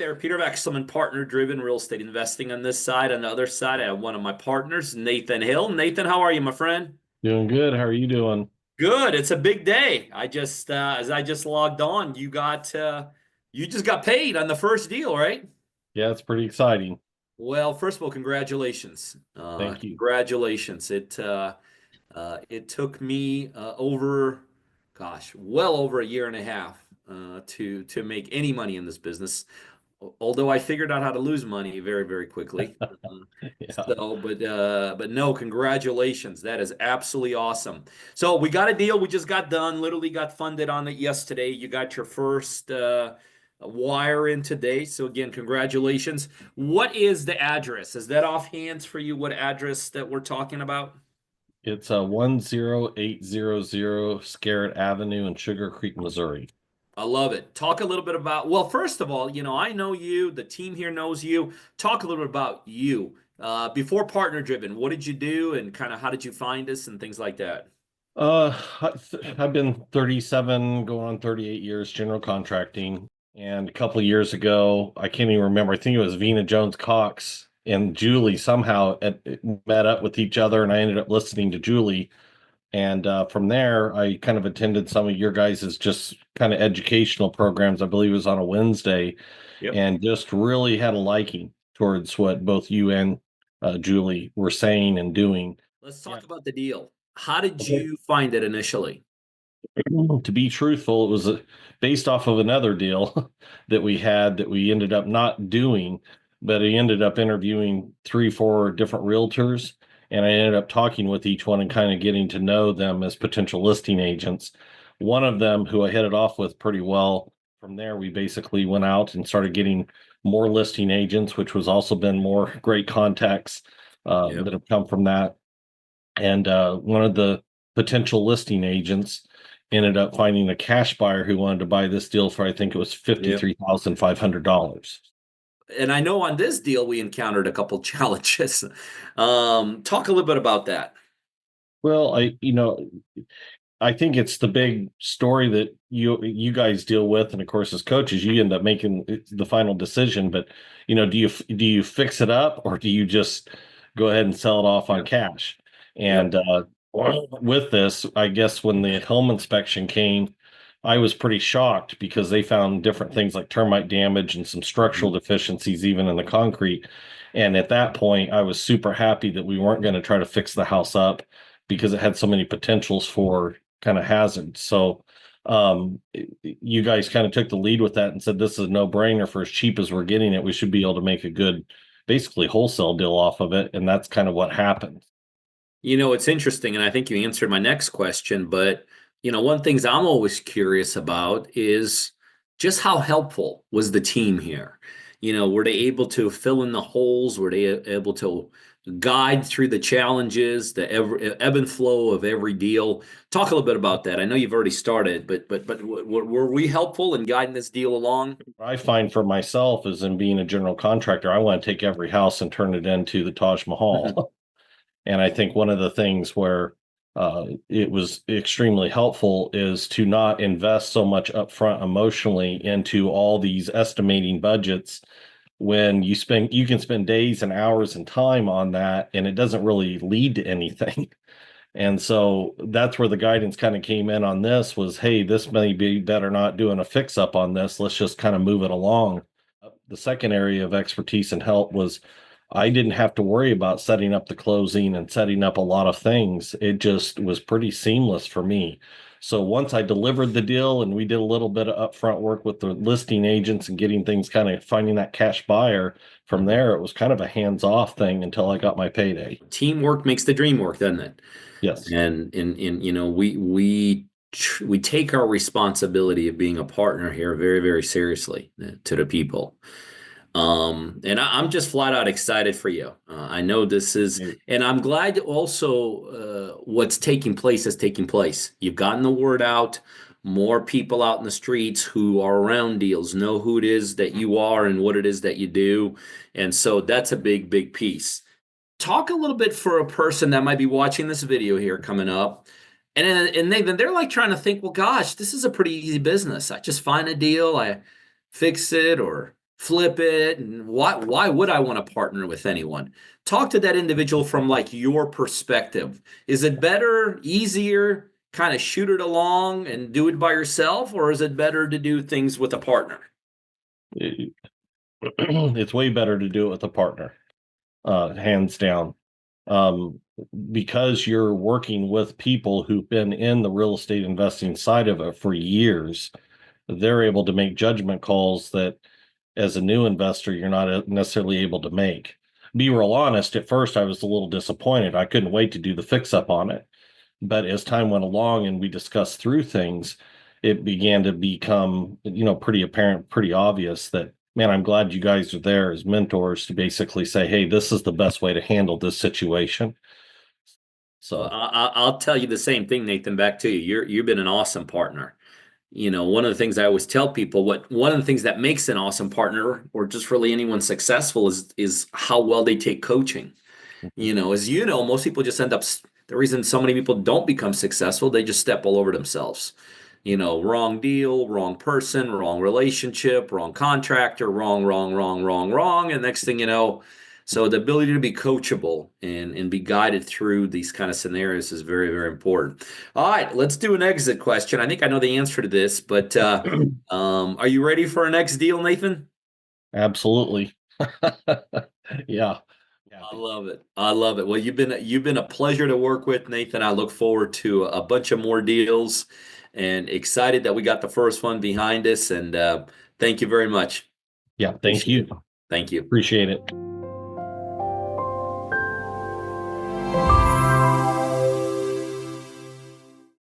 there. Peter Vekselman, partner-driven real estate investing on this side. On the other side, I have one of my partners, Nathan Hill. Nathan, how are you, my friend? Doing good. How are you doing? Good. It's a big day. As I just logged on, you just got paid on the first deal, right? Yeah, it's pretty exciting. Well, first of all, congratulations. Thank you. Congratulations. It took me well over a year and a half to make any money in this business. Although I figured out how to lose money very, very quickly. Yeah. But no, congratulations. That is absolutely awesome. So we got a deal. We just got done. Literally got funded on it yesterday. You got your first wire in today. So again, congratulations. What is the address? Is that offhands for you? What address that we're talking about? It's 10800 Scarrett Avenue in Sugar Creek, Missouri. I love it. Talk a little bit about, well, first of all, I know you, the team here knows you. Talk a little bit about you. Before Partner Driven, what did you do and kind of how did you find us and things like that? I've been 37, going on 38 years general contracting. And a couple of years ago, I can't even remember. I think it was Vina Jones Cox and Julie somehow met up with each other, and I ended up listening to Julie. And from there, I kind of attended some of your guys' just kind of educational programs. I believe it was on a Wednesday, Yep. and just really had a liking towards what both you and Julie were saying and doing. Let's Yeah. talk about the deal. How did Okay. you find it initially? To be truthful, it was based off of another deal that we had that we ended up not doing, but I ended up interviewing three, four different realtors, and I ended up talking with each one and kind of getting to know them as potential listing agents. One of them, who I hit it off with pretty well, from there we basically went out and started getting more listing agents, which was also been more great contacts Yep. that have come from that. And one of the potential listing agents ended up finding a cash buyer who wanted to buy this deal for, I think it was Yep. $53,500. And I know on this deal we encountered a couple challenges. Talk a little bit about that. Well, I think it's the big story that you guys deal with, and of course, as coaches, you end up making the final decision. But do you fix it up, or do you just go ahead and sell it off on Yep. cash? Yep. And with this, I guess when the home inspection came, I was pretty shocked because they found different things like termite damage and some structural Mhm. deficiencies even in the concrete. And at that point, I was super happy that we weren't going to try to fix the house up because it had so many potentials for kind of hazards. So you guys kind of took the lead with that and said this is a no-brainer. For as cheap as we're getting it, we should be able to make a good, basically wholesale deal off of it. And that's kind of what happened. It's interesting, and I think you answered my next question, but one things I'm always curious about is just how helpful was the team here? Were they able to fill in the holes? Were they able to guide through the challenges, the ebb and flow of every deal? Talk a little bit about that. I know you've already started, but were we helpful in guiding this deal along? What I find for myself is in being a general contractor, I want to take every house and turn it into the Taj Mahal. And I think one of the things where it was extremely helpful is to not invest so much upfront emotionally into all these estimating budgets when you can spend days and hours and time on that and it doesn't really lead to anything. And so that's where the guidance kind of came in on this was, hey, this may be better not doing a fix up on this. Let's just kind of move it along. The second area of expertise and help was I didn't have to worry about setting up the closing and setting up a lot of things. It just was pretty seamless for me. So once I delivered the deal and we did a little bit of upfront work with the listing agents and getting things kind of finding that cash buyer, from Mhm. there it was kind of a hands-off thing until I got my payday. Teamwork makes the dream work, doesn't it? Yes. And we take our responsibility of being a partner here very, very seriously to the people. And I'm just flat out excited for you. I know this is, and I'm glad also what's taking place is taking place. You've gotten the word out. More people out in the streets who are around deals know who it is that you are and what it is that you do. And so that's a big, big piece. Talk a little bit for a person that might be watching this video here coming up. And they're like trying to think, well, gosh, this is a pretty easy business. I just find a deal, I fix it or flip it, and why would I want to partner with anyone? Talk to that individual from like your perspective. Is it better, easier, kind of shoot it along and do it by yourself, or is it better to do things with a partner? It- it's way better to do it with a partner, hands down. Um, because you're working with people who've been in the real estate investing side of it for years, they're able to make judgment calls that as a new investor, you're not necessarily able to make. Be real honest, at first I was a little disappointed. I couldn't wait to do the fix up on it. But as time went along and we discussed through things, it began to become, pretty apparent, pretty obvious that, man, I'm glad you guys are there as mentors to basically say, hey, this is the best way to handle this situation. Well, So, I'll tell you the same thing, Nathan. Back to you. You've been an awesome partner. One of the things I always tell people, one of the things that makes an awesome partner, or just really anyone successful, is how well they take coaching. As you know, most people just end up, the reason so many people don't become successful, they just step all over themselves. Wrong deal, wrong person, wrong relationship, wrong contractor, wrong, wrong, wrong, wrong, wrong. And next thing you know, so the ability to be coachable and be guided through these kind of scenarios is very, very important. All right, let's do an exit question. I think I know the answer to this, but are you ready for our next deal, Nathan? absolutely. Yeah. I Happy. love it. I love it. Well, you've been a pleasure to work with, Nathan. I look forward to a bunch of more deals and excited that we got the first one behind us. And thank you very much. Yeah. Thank Appreciate you. it. Thank you. Appreciate it.